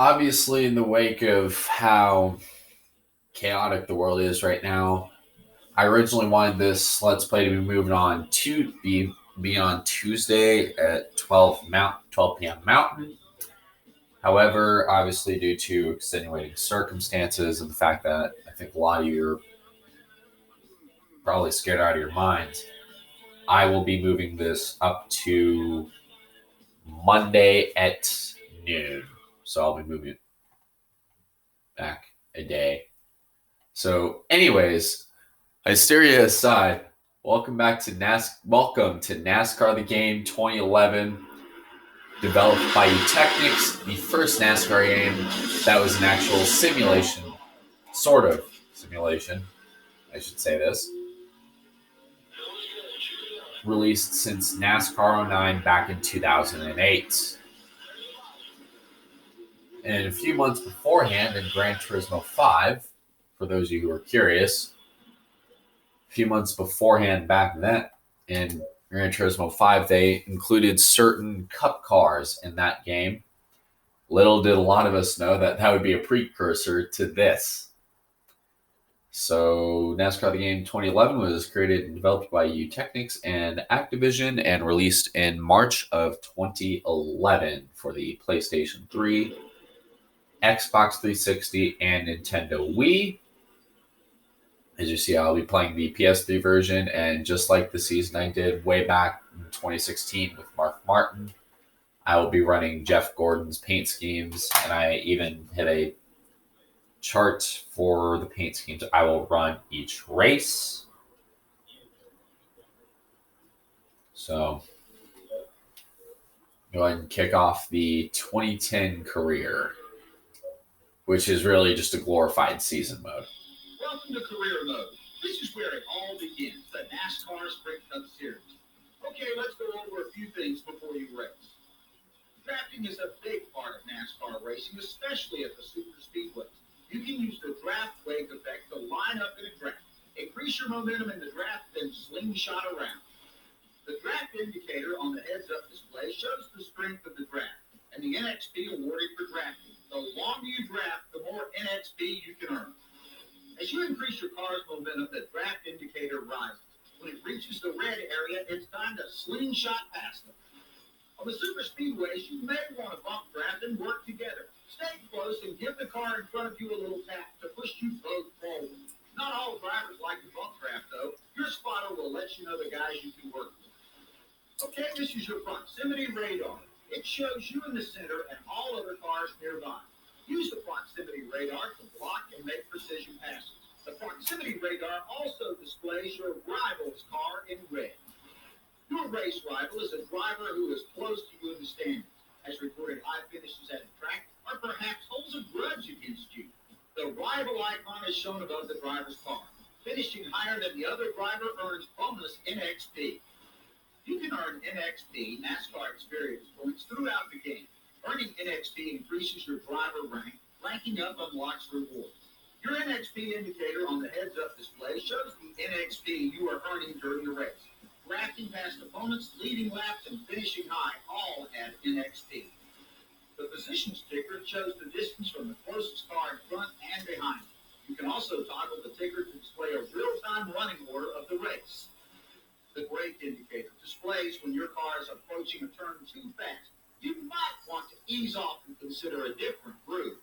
Obviously, in the wake of how chaotic the world is right now, I originally wanted this Let's Play to be moving on to be on Tuesday at 12 p.m. Mountain. However, obviously, due to extenuating circumstances and the fact that I think a lot of you are probably scared out of your minds, I will be moving this up to Monday at noon. So I'll be moving it back a day. So, anyways, hysteria aside, welcome to NASCAR the Game 2011, developed by Technics, the first NASCAR game that was an actual simulation, sort of simulation, I should say this, released since NASCAR 09 back in 2008. And a few months beforehand in Gran Turismo 5, for those of you who are curious, a few months beforehand back then in Gran Turismo 5, they included certain cup cars in that game. Little did a lot of us know that would be a precursor to this. So NASCAR the Game 2011 was created and developed by Technics and Activision and released in March of 2011 for the PlayStation 3, Xbox 360, and Nintendo Wii. As you see, I'll be playing the PS3 version, and just like the season I did way back in 2016 with Mark Martin, I will be running Jeff Gordon's paint schemes, and I even hit a chart for the paint schemes I will run each race. So, go ahead and kick off the 2010 career, which is really just a glorified season mode. Welcome to career mode. This is where it all begins, the NASCAR Sprint Cup Series. Okay, let's go over a few things before you race. Drafting is a big part of NASCAR racing, especially at the super speedways. You can use the draft wake effect to line up in a draft, increase your momentum in the draft, then slingshot around. The draft indicator on the heads-up display shows the strength of the draft and the NXP awarded for drafting. The longer you draft, the more NXP you can earn. As you increase your car's momentum, the draft indicator rises. When it reaches the red area, it's time to slingshot past them. On the super speedways, you may want to bump draft and work together. Stay close and give the car in front of you a little tap to push you both forward. Not all drivers like to bump draft, though. Your spotter will let you know the guys you can work with. Okay, this is your proximity radar. It shows you in the center and all other cars nearby. Use the proximity radar to block and make precision passes. The proximity radar also displays your rival's car in red. Your race rival is a driver who is close to you in the standings, has recorded high finishes at a track, or perhaps holds a grudge against you. The rival icon is shown above the driver's car. Finishing higher than the other driver earns bonus NXP. You can earn NXP, NASCAR experience points, throughout the game. Earning NXP increases your driver rank. Ranking up unlocks rewards. Your NXP indicator on the heads-up display shows the NXP you are earning during the race. Drafting past opponents, leading laps, and finishing high all add NXP. The position sticker shows the distance from the closest car in front and behind. You can also toggle the ticker to display a real-time running order of the race. The brake indicator displays when your car is approaching a turn too fast. You might want to ease off and consider a different route.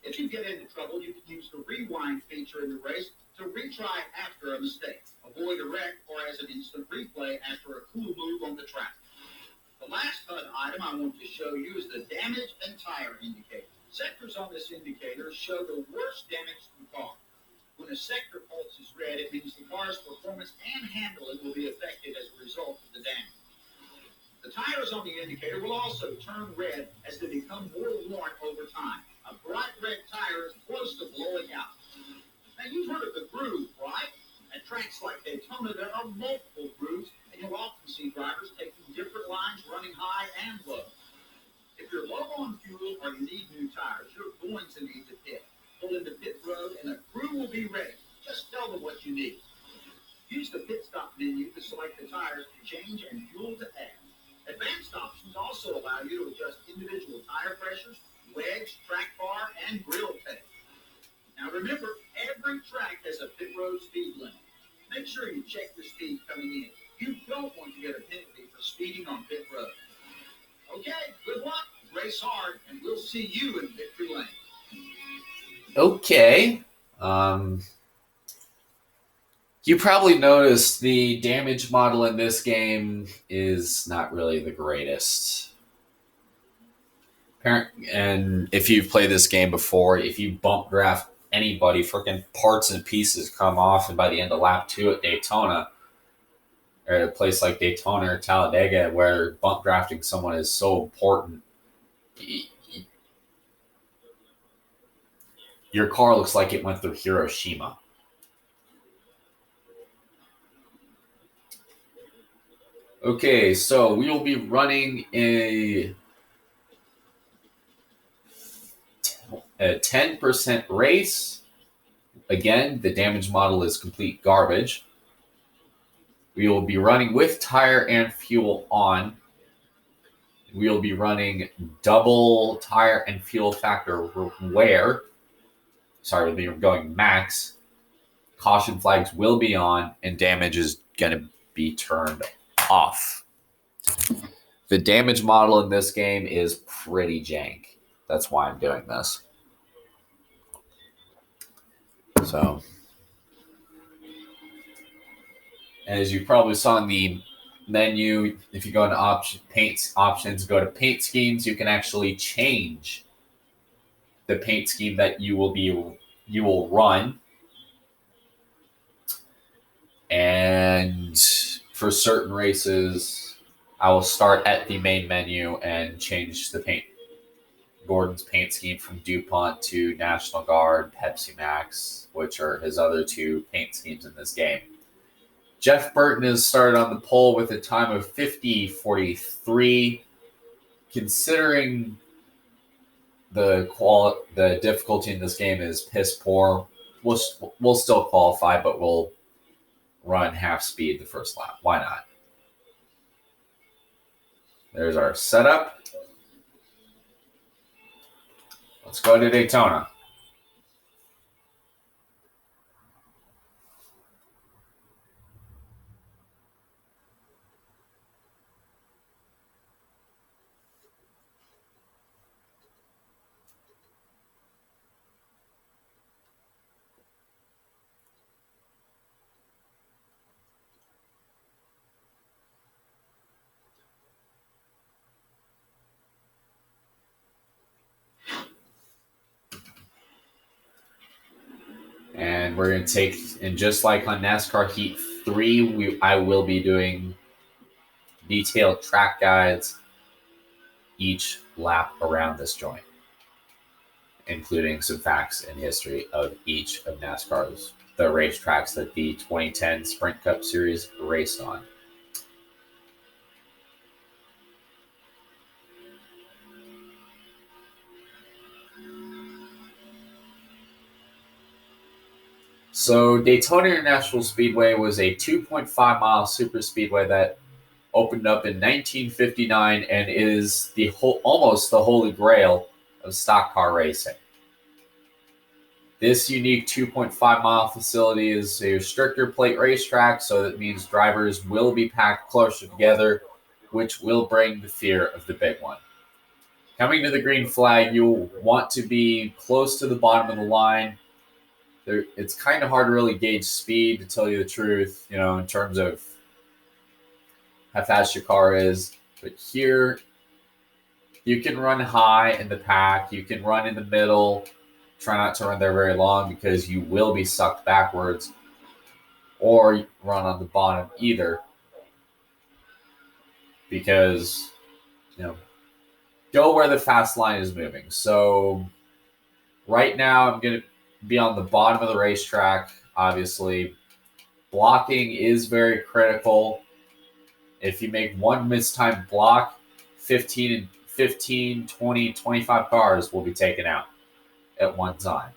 If you get into trouble, you can use the rewind feature in the race to retry after a mistake, avoid a wreck, or as an instant replay after a cool move on the track. The last HUD item I want to show you is the damage and tire indicator. Sectors on this indicator show the worst damage to the car. When a sector pulse is red, it means the car's performance and handling will be affected as a result of the damage. The tires on the indicator will also turn red as they become more worn over time. A bright red tire is close to blowing out. Now, you've heard of the groove, right? At tracks like Daytona, there are multiple grooves, and you'll often see drivers taking different lines, running high and low. If you're low on fuel or you need new tires, you're going to need to pit. Pull into pit road, and the crew will be ready. Just tell them what you need. Use the pit stop menu to select the tires to change and fuel to add. Advanced options also allow you to adjust individual tire pressures, wedge, track pit road speed limit. Make sure you check your speed coming in. You don't want to get a penalty for speeding on pit road. Okay, good luck, race hard, and we'll see you in victory lane. Okay. You probably noticed the damage model in this game is not really the greatest. And if you've played this game before, if you bump draft anybody, freaking parts and pieces come off, and by the end of lap 2 at Daytona, or at a place like Daytona or Talladega, where bump drafting someone is so important, your car looks like it went through Hiroshima. Okay, so we will be running a 10% race. Again, the damage model is complete garbage. We will be running with tire and fuel on. We will be running double tire and fuel factor wear. Sorry, we'll be going max. Caution flags will be on, and damage is going to be turned off. The damage model in this game is pretty jank. That's why I'm doing this. So, as you probably saw in the menu, if you go into paint options, go to paint schemes, you can actually change the paint scheme that you will run. And for certain races, I will start at the main menu and change the Gordon's paint scheme from DuPont to National Guard, Pepsi Max, which are his other two paint schemes in this game. Jeff Burton has started on the pole with a time of 50:43. Considering the difficulty in this game is piss poor, we'll still qualify, but we'll run half speed the first lap. Why not? There's our setup. Let's go to Daytona. And we're going to take, and just like on NASCAR Heat 3, I will be doing detailed track guides each lap around this joint, including some facts and history of each of NASCAR's, the racetracks that the 2010 Sprint Cup Series raced on. So Daytona International Speedway was a 2.5-mile super speedway that opened up in 1959 and is almost the holy grail of stock car racing. This unique 2.5-mile facility is a stricter plate racetrack, so that means drivers will be packed closer together, which will bring the fear of the big one. Coming to the green flag, you'll want to be close to the bottom of the line. It's kind of hard to really gauge speed, to tell you the truth, in terms of how fast your car is. But here, you can run high in the pack. You can run in the middle. Try not to run there very long because you will be sucked backwards, or run on the bottom either, because, go where the fast line is moving. So right now I'm going to be on the bottom of the racetrack. Obviously, blocking is very critical. If you make one mistimed block, 15, 20, 25 cars will be taken out at one time.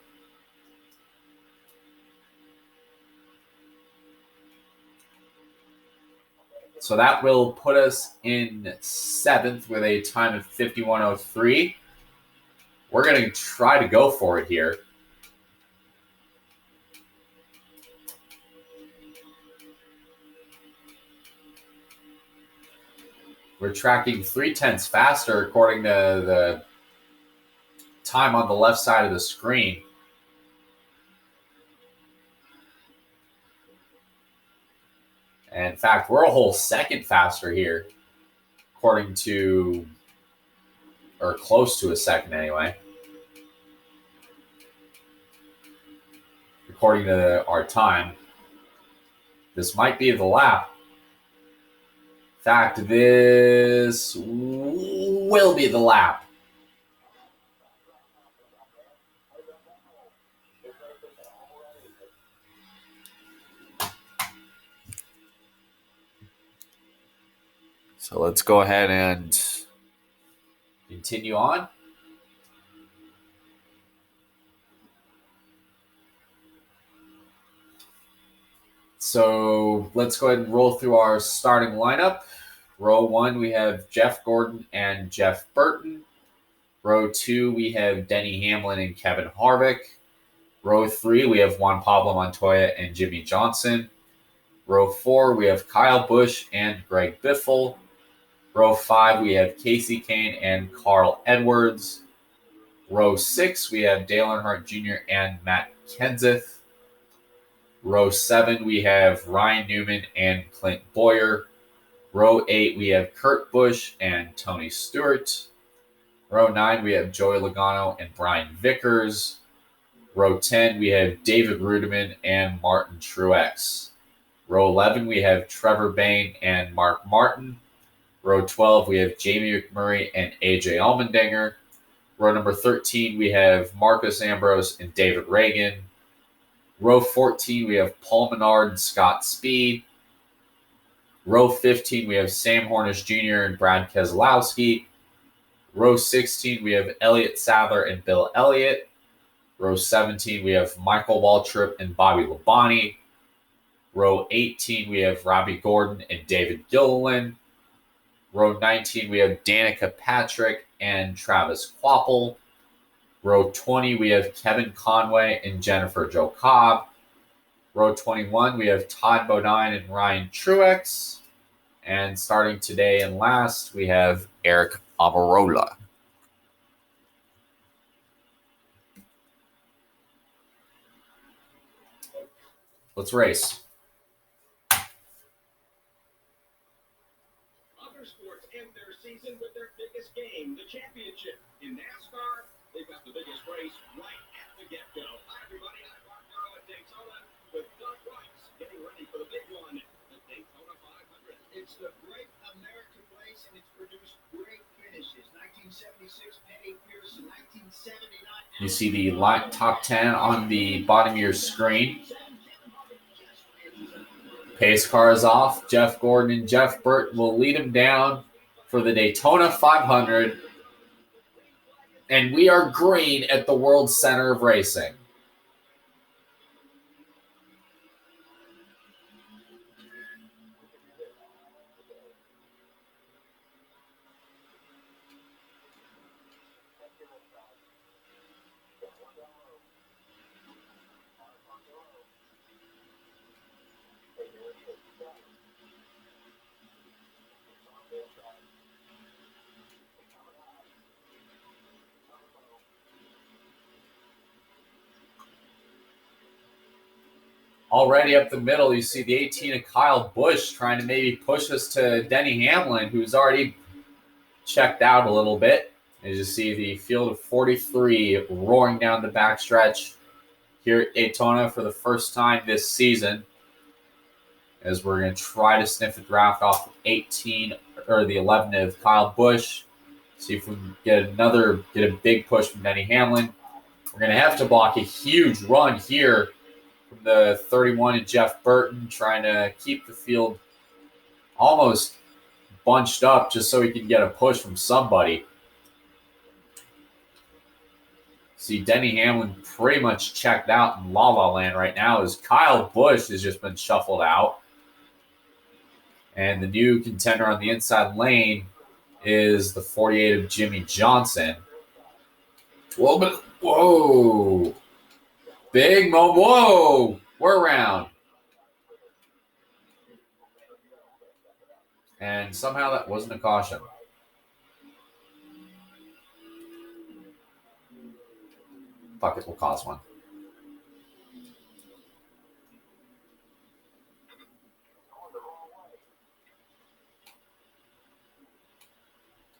So that will put us in 7th with a time of 51:03. We're going to try to go for it here. We're tracking 0.3 faster according to the time on the left side of the screen. And in fact, we're a whole second faster here, according to, or close to a second anyway, according to our time. This might be the lap. In fact, this will be the lap. So let's go ahead and continue on. So let's go ahead and roll through our starting lineup. Row 1, we have Jeff Gordon and Jeff Burton. Row 2, we have Denny Hamlin and Kevin Harvick. Row 3, we have Juan Pablo Montoya and Jimmy Johnson. Row 4, we have Kyle Busch and Greg Biffle. Row 5, we have Casey Kane and Carl Edwards. Row 6, we have Dale Earnhardt Jr. and Matt Kenseth. Row 7, we have Ryan Newman and Clint Bowyer. Row 8, we have Kurt Busch and Tony Stewart. Row 9, we have Joey Logano and Brian Vickers. Row 10, we have David Rudiman and Martin Truex. Row 11, we have Trevor Bayne and Mark Martin. Row 12, we have Jamie McMurray and AJ Allmendinger. Row number 13, we have Marcus Ambrose and David Reagan. Row 14, we have Paul Menard and Scott Speed. Row 15, we have Sam Hornish Jr. and Brad Keselowski. Row 16, we have Elliott Sadler and Bill Elliott. Row 17, we have Michael Waltrip and Bobby Labonte. Row 18, we have Robbie Gordon and David Gilliland. Row 19, we have Danica Patrick and Travis Kvapil. Row 20, we have Kevin Conway and Jennifer Jo Cobb. Row 21, we have Todd Bodine and Ryan Truex. And starting today and last, we have Eric Almirola. Let's race. Other sports end their season with their biggest game, the championship. In NASCAR, they've got the biggest race right at the get-go. Hi, everybody. I'm Mark Morrow at Daytona with Doug Rice getting ready for the big one, the Daytona 500. It's the great American race, and it's produced great finishes. 1976, Penny Pearson. 1979. You see the top 10 on the bottom of your screen. Pace car is off. Jeff Gordon and Jeff Burton will lead him down for the Daytona 500. And we are green at the World Center of Racing. Already up the middle, you see the 18 of Kyle Busch trying to maybe push us to Denny Hamlin, who's already checked out a little bit. As you see the field of 43 roaring down the backstretch here at Daytona for the first time this season, as we're going to try to sniff a draft off 18 or the 11 of Kyle Busch. See if we can get a big push from Denny Hamlin. We're going to have to block a huge run here from the 31 of Jeff Burton, trying to keep the field almost bunched up just so he can get a push from somebody. See, Denny Hamlin pretty much checked out in La La Land right now, as Kyle Busch has just been shuffled out. And the new contender on the inside lane is the 48 of Jimmy Johnson. Whoa. Big moment. Whoa. We're around. And somehow that wasn't a caution. Fuck it, we'll cause one.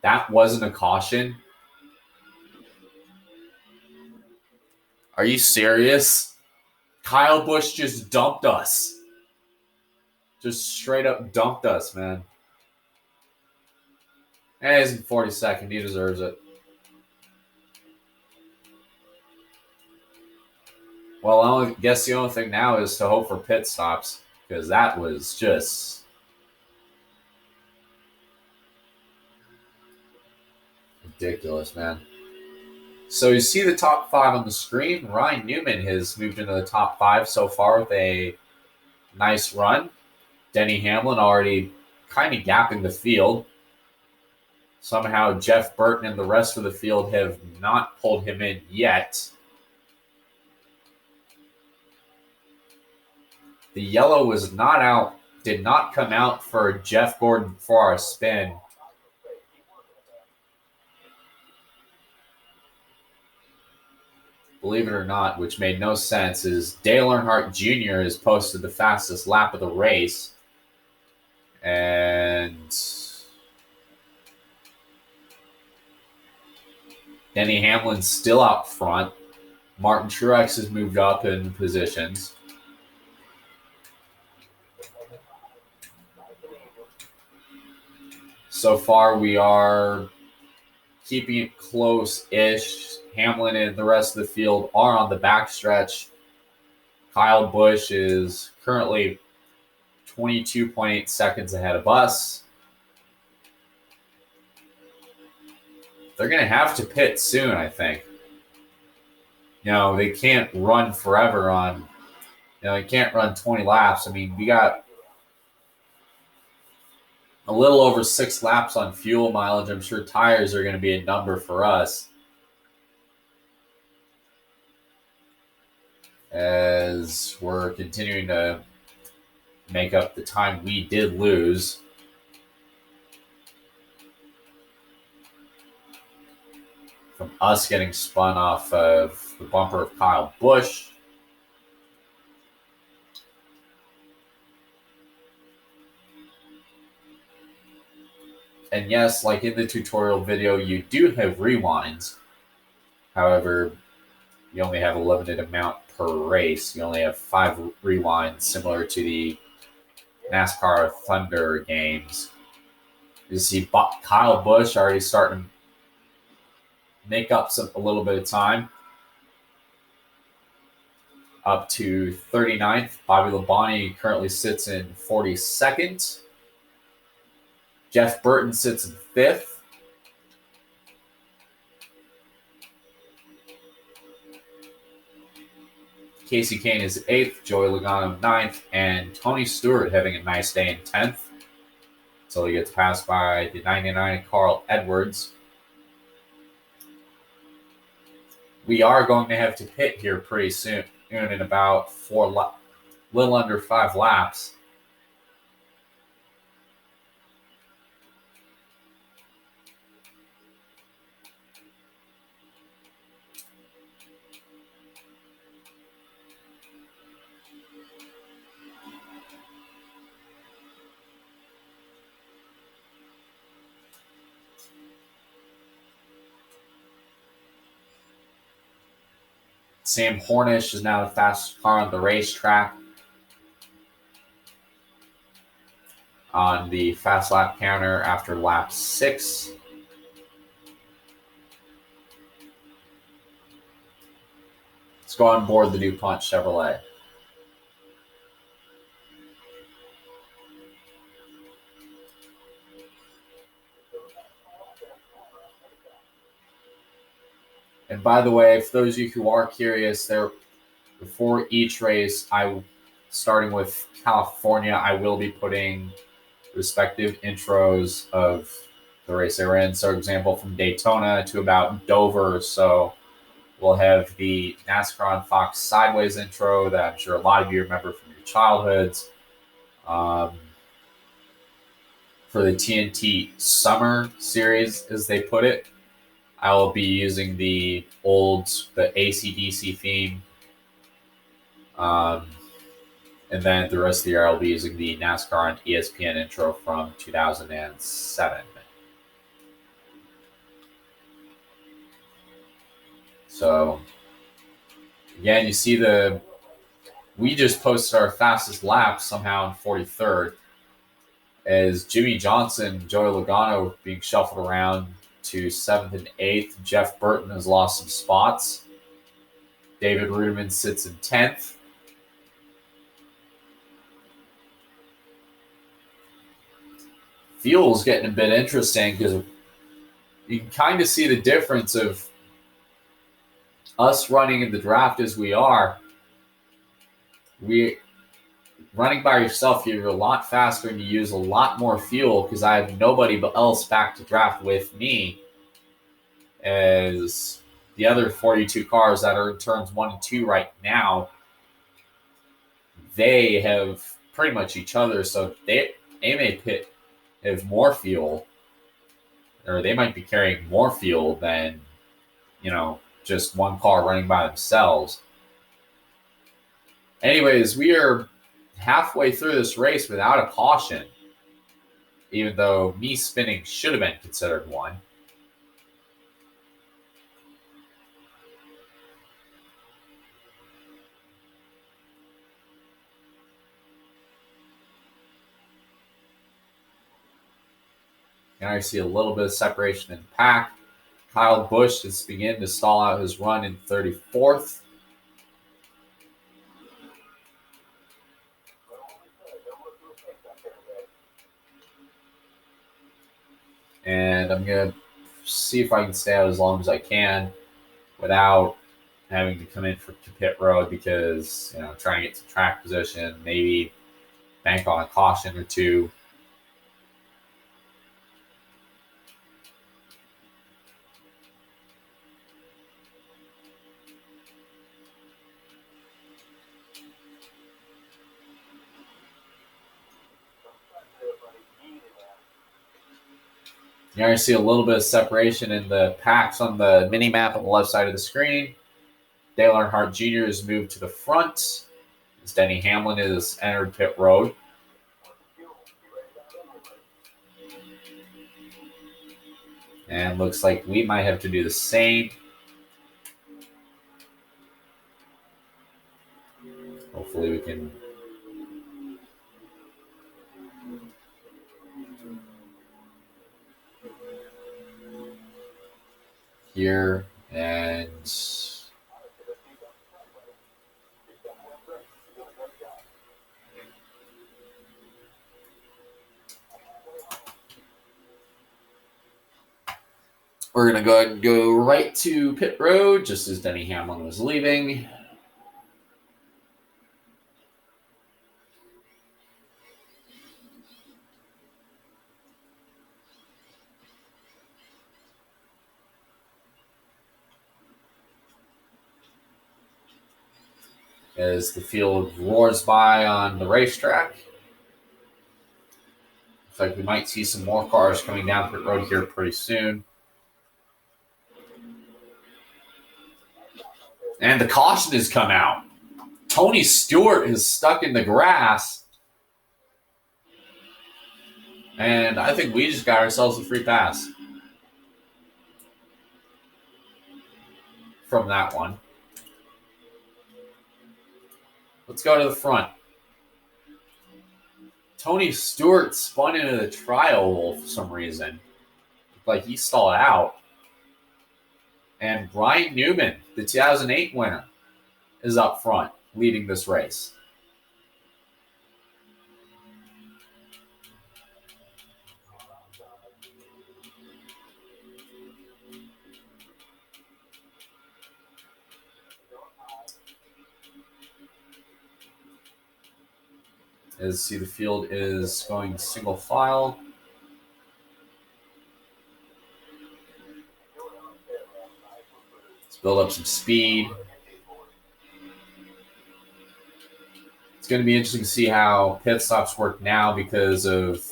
That wasn't a caution? Are you serious? Kyle Busch just dumped us. Just straight up dumped us, man. And he's in 42nd. He deserves it. Well, I guess the only thing now is to hope for pit stops, because that was just ridiculous, man. So you see the top 5 on the screen. Ryan Newman has moved into the top 5 so far with a nice run. Denny Hamlin already kind of gapping the field. Somehow Jeff Burton and the rest of the field have not pulled him in yet. The yellow was not out, did not come out for Jeff Gordon for our spin. Believe it or not, which made no sense, is Dale Earnhardt Jr. has posted the fastest lap of the race. And Denny Hamlin's still out front. Martin Truex has moved up in positions. So far, we are keeping it close-ish. Hamlin and the rest of the field are on the backstretch. Kyle Busch is currently 22.8 seconds ahead of us. They're going to have to pit soon, I think. They can't run forever on, they can't run 20 laps. I mean, we got a little over 6 laps on fuel mileage. I'm sure tires are going to be a number for us, as we're continuing to make up the time we did lose. From us getting spun off of the bumper of Kyle Busch. And yes, like in the tutorial video, you do have rewinds. However, you only have a limited amount per race. You only have 5 rewinds, similar to the NASCAR Thunder games. You see Kyle Busch already starting to make up a little bit of time. Up to 39th. Bobby Labonte currently sits in 42nd. Jeff Burton sits in 5th. Casey Kane is 8th, Joey Logano 9th, and Tony Stewart having a nice day in 10th. So he gets passed by the 99 Carl Edwards. We are going to have to pit here pretty soon, in about little under 5 laps. Sam Hornish is now the fastest car on the racetrack. On the fast lap counter after lap 6. Let's go on board the DuPont Chevrolet. And by the way, for those of you who are curious, before each race, starting with California, I will be putting respective intros of the race they were in. So, for example, from Daytona to about Dover. So we'll have the NASCAR on Fox Sideways intro that I'm sure a lot of you remember from your childhoods. for the TNT Summer Series, as they put it, I will be using the AC/DC theme. And then the rest of the year, I'll be using the NASCAR and ESPN intro from 2007. So, again, you see we just posted our fastest lap somehow in 43rd, as Jimmy Johnson, Joey Logano being shuffled around to 7th and 8th. Jeff Burton has lost some spots. David Ruderman sits in 10th. Fuel's getting a bit interesting because you can kind of see the difference of us running in the draft as we are. Running by yourself, you're a lot faster and you use a lot more fuel because I have nobody else back to draft with me, as the other 42 cars that are in turns 1 and 2 right now, they have pretty much each other, so they may have more fuel, or they might be carrying more fuel than, just one car running by themselves. Anyways, we are halfway through this race without a caution, even though me spinning should have been considered one. And I see a little bit of separation in the pack. Kyle Busch is beginning to stall out his run in 34th. And I'm going to see if I can stay out as long as I can without having to come in to pit road, because, trying to get some track position, maybe bank on a caution or two. You already see a little bit of separation in the packs on the mini map on the left side of the screen. Dale Earnhardt Jr. has moved to the front, as Denny Hamlin has entered pit road. And looks like we might have to do the same. Hopefully we can here, and we're going to go ahead and go right to pit road, just as Denny Hamlin was leaving. As the field roars by on the racetrack. Looks like we might see some more cars coming down pit road here pretty soon. And the caution has come out. Tony Stewart is stuck in the grass. And I think we just got ourselves a free pass from that one. Let's go to the front. Tony Stewart spun into the tri-oval for some reason. Looked like he stalled out. And Brian Newman, the 2008 winner, is up front, leading this race. As see the field is going single file. Let's build up some speed. It's going to be interesting to see how pit stops work now because of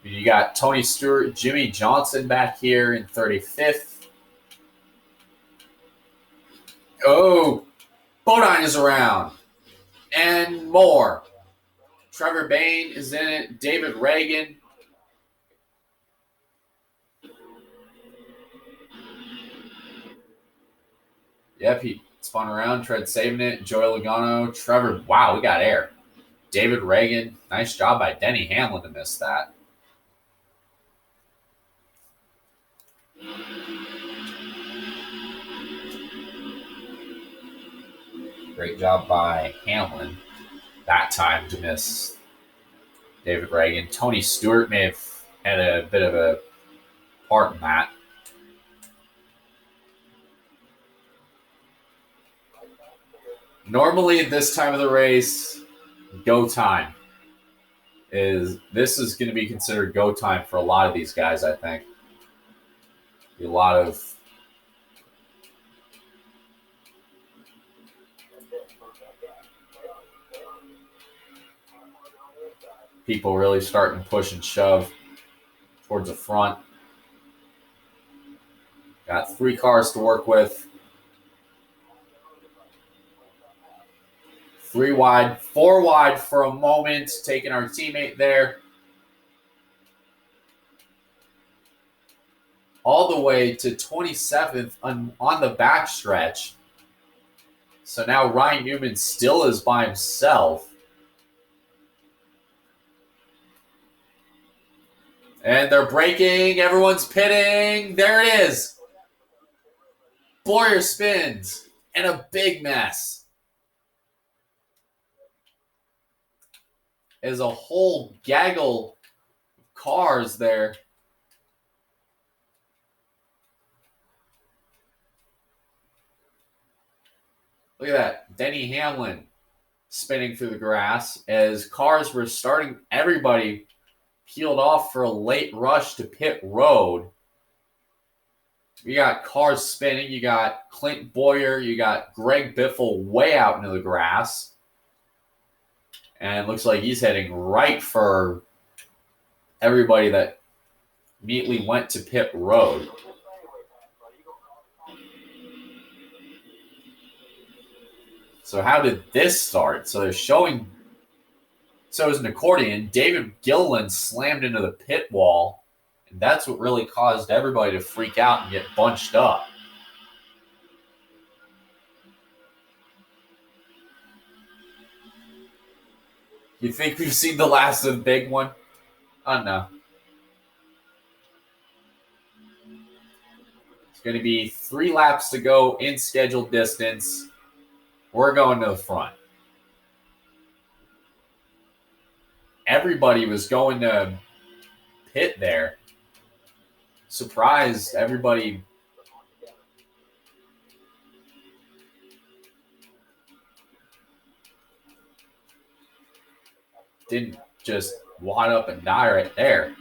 You got Tony Stewart, Jimmy Johnson back here in 35th. Oh, Bodine is around. And more. Trevor Bain is in it. David Reagan. Yep, he spun around, tried saving it. Joey Logano, Trevor. Wow, we got air. David Reagan. Nice job by Denny Hamlin to miss that. Great job by Hamlin that time to miss David Reagan. Tony Stewart may have had a bit of a part in that. Normally, at this time of the race, go time this is going to be considered go time for a lot of these guys, I think. A lot of people really starting to push and shove towards the front. Got 3 cars to work with. 3 wide, 4 wide for a moment, taking our teammate there. All the way to 27th on the backstretch. So now Ryan Newman still is by himself. And they're braking. Everyone's pitting. There it is. Boyer spins. And a big mess. Is a whole gaggle of cars there. Look at that. Denny Hamlin spinning through the grass as cars were starting. Everybody peeled off for a late rush to pit road. We got cars spinning. You got Clint Boyer. You got Greg Biffle way out into the grass. And it looks like he's heading right for everybody that immediately went to pit road. So how did this start? So they're showing, so it was an accordion. David Gilliland slammed into the pit wall, and that's what really caused everybody to freak out and get bunched up. You think we've seen the last of the big one? Oh, no. It's going to be 3 laps to go in scheduled distance. We're going to the front. Everybody was going to pit there. Surprised everybody. Didn't just wad up and die right there.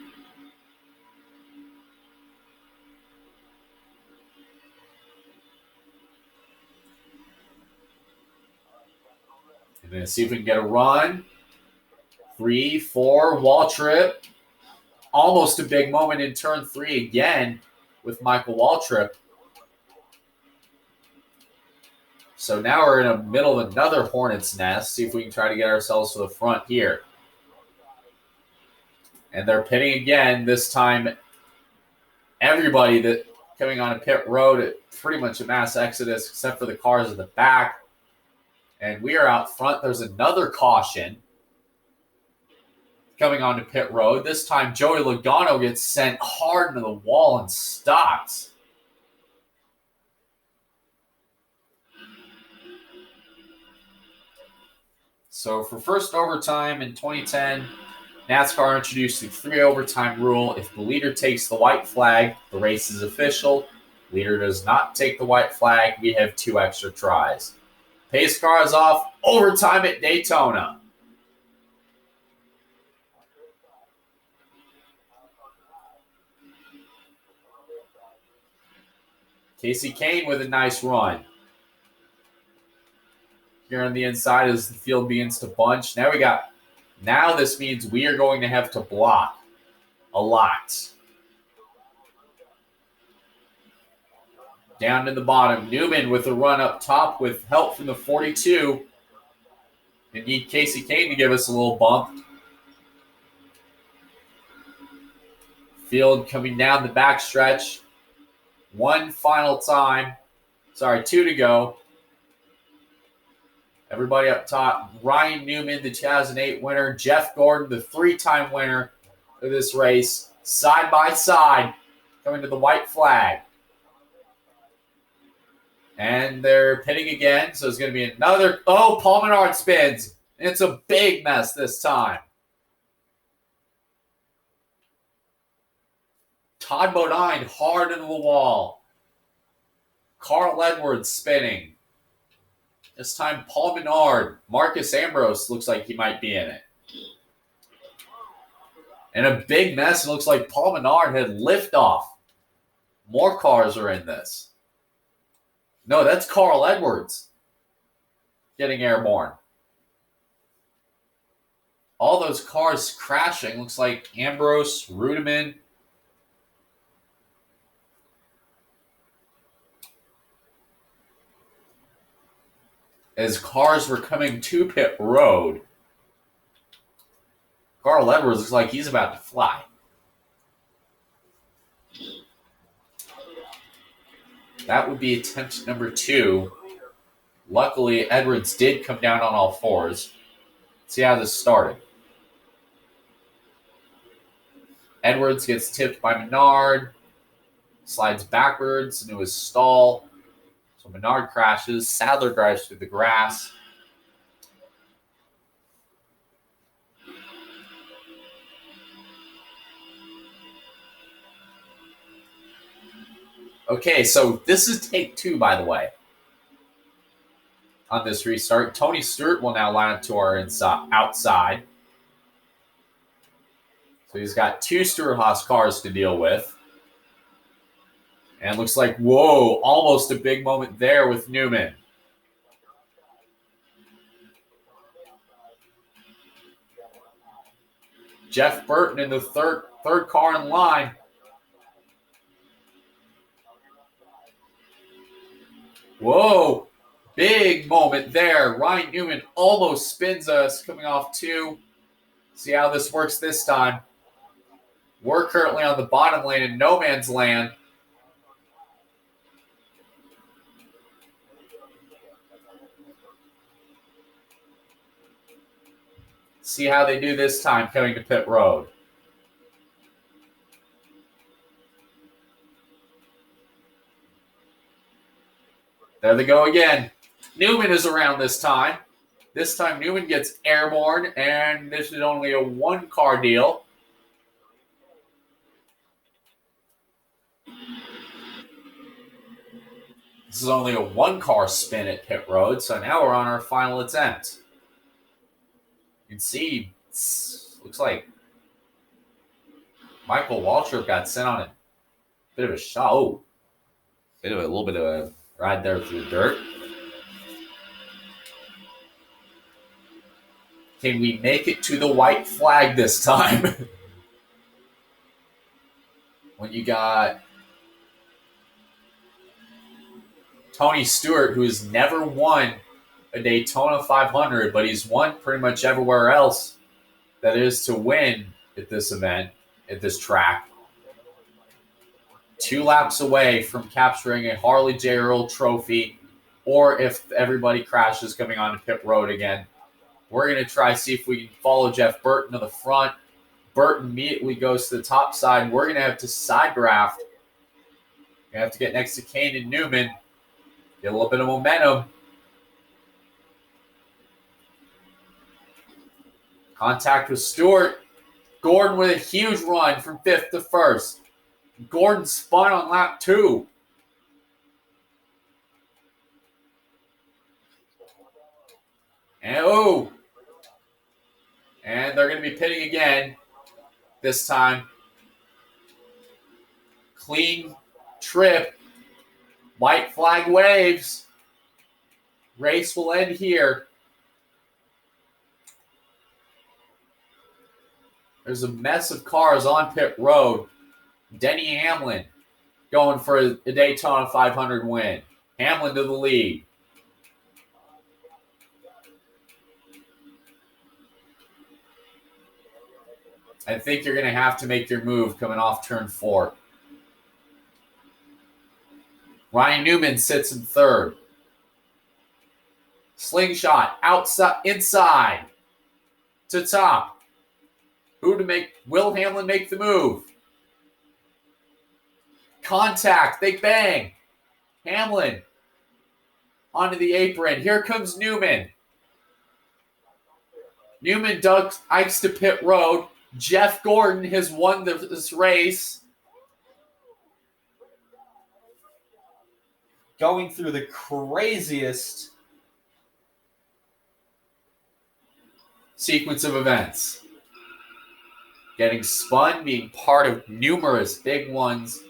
And then see if we can get a run. 3, 4, wall trip. Almost a big moment in turn 3 again with Michael Waltrip. So now we're in the middle of another hornet's nest. See if we can try to get ourselves to the front here. And they're pitting again. This time, everybody that coming on a pit road at pretty much a mass exodus, except for the cars in the back. And we are out front. There's another caution coming onto pit road. This time, Joey Logano gets sent hard into the wall and stops. So for first overtime in 2010, NASCAR introduced the 3 overtime rule. If the leader takes the white flag, the race is official. Leader does not take the white flag, we have 2 extra tries. Pace car is off. Overtime at Daytona. Casey Kane with a nice run. Here on the inside as the field begins to bunch. Now this means we are going to have to block a lot. Down to the bottom. Newman with a run up top with help from the 42. And need Casey Kane to give us a little bump. Field coming down the backstretch. One final time. Sorry, 2 to go. Everybody up top. Ryan Newman, the 2008 winner. Jeff Gordon, the 3-time winner of this race. Side by side, coming to the white flag. And they're pitting again, so it's going to be another... Oh, Paul Menard spins. It's a big mess this time. Todd Bodine hard into the wall. Carl Edwards spinning. This time, Paul Menard. Marcus Ambrose looks like he might be in it. And a big mess. It looks like Paul Menard had liftoff. More cars are in this. No, that's Carl Edwards getting airborne. All those cars crashing. Looks like Ambrose, Rudiman. As cars were coming to pit road, Carl Edwards looks like he's about to fly. That would be attempt number 2. Luckily, Edwards did come down on all fours. Let's see how this started. Edwards gets tipped by Menard. Slides backwards into his stall. So Menard crashes. Sadler drives through the grass. Okay, so this is take 2, by the way, on this restart. Tony Stewart will now line up to our outside. So he's got 2 Stewart-Haas cars to deal with. And looks like, whoa, almost a big moment there with Newman. Jeff Burton in the third car in line. Whoa, big moment there. Ryan Newman almost spins us coming off 2. See how this works this time. We're currently on the bottom lane in no man's land. See how they do this time coming to pit road. There they go again. Newman is around this time. This time Newman gets airborne, and this is only a 1-car deal. This is only a 1-car spin at pit road, so now we're on our final attempt. You can see, looks like Michael Waltrip got sent on a bit of a shot. Oh, a little bit of a ride there through the dirt. Can we make it to the white flag this time? When you got Tony Stewart, who has never won a Daytona 500, but he's won pretty much everywhere else that is to win at this event, at this track. 2 laps away from capturing a Harley J. Earl trophy, or if everybody crashes coming onto pit road again. We're going to try see if we can follow Jeff Burton to the front. Burton immediately goes to the top side. We're going to have to side draft. We have to get next to Kane and Newman. Get a little bit of momentum. Contact with Stewart. Gordon with a huge run from 5th to 1st. Gordon spun on lap 2. And and they're going to be pitting again this time. Clean trip. White flag waves. Race will end here. There's a mess of cars on pit road. Denny Hamlin going for a Daytona 500 win. Hamlin to the lead. I think you're going to have to make your move coming off turn 4. Ryan Newman sits in third. Slingshot outside, inside to top. Who to make? Will Hamlin make the move? Contact. They bang. Hamlin onto the apron. Here comes Newman. Newman ikes to pit road. Jeff Gordon has won this race. Going through the craziest sequence of events. Getting spun, being part of numerous big ones.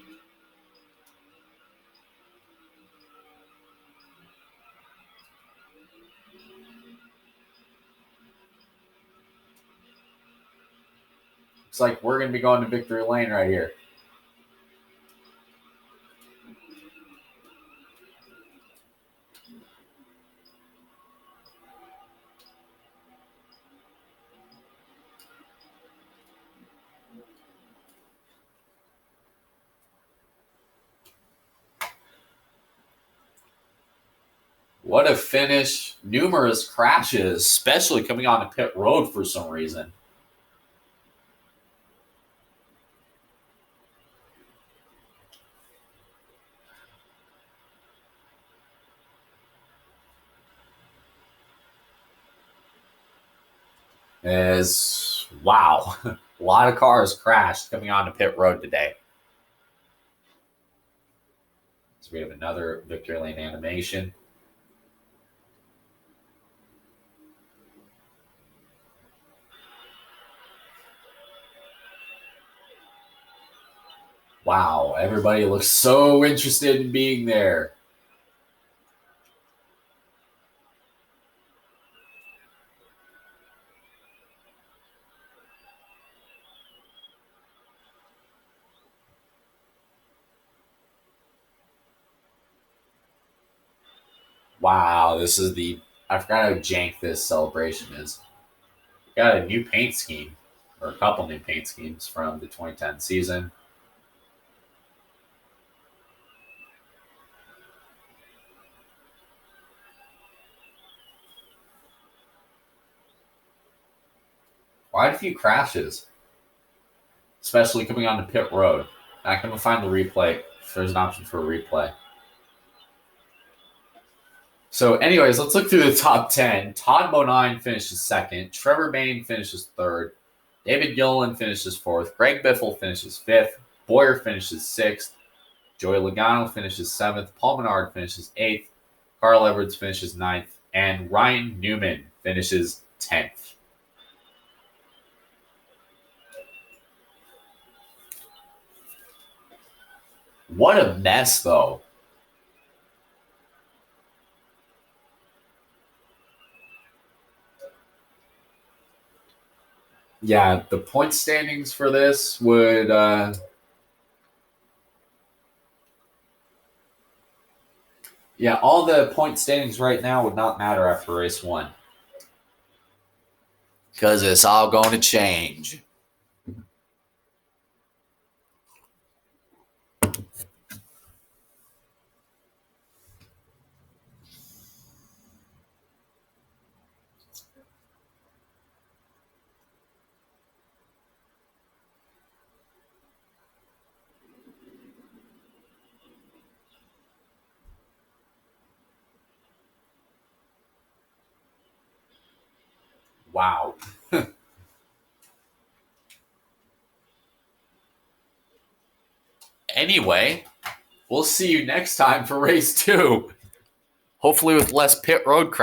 Looks like we're going to be going to victory lane right here. What a finish. Numerous crashes, especially coming on the pit road for some reason. Wow, a lot of cars crashed coming onto pit road today. So we have another victory lane animation. Wow, everybody looks so interested in being there. Wow, this is I forgot how jank this celebration is. We got a new paint scheme, or a couple new paint schemes from the 2010 season. Quite a few crashes, especially coming onto pit road. Not going to find the replay if there's an option for a replay. So anyways, let's look through the top 10. Todd Bodine finishes second. Trevor Bayne finishes third. David Gilliland finishes fourth. Greg Biffle finishes fifth. Boyer finishes sixth. Joey Logano finishes seventh. Paul Menard finishes eighth. Carl Edwards finishes ninth. And Ryan Newman finishes 10th. What a mess, though. Yeah, the point standings for this would all the point standings right now would not matter after race 1. Because it's all going to change. Wow. Anyway, we'll see you next time for race 2. Hopefully with less pit road crowd.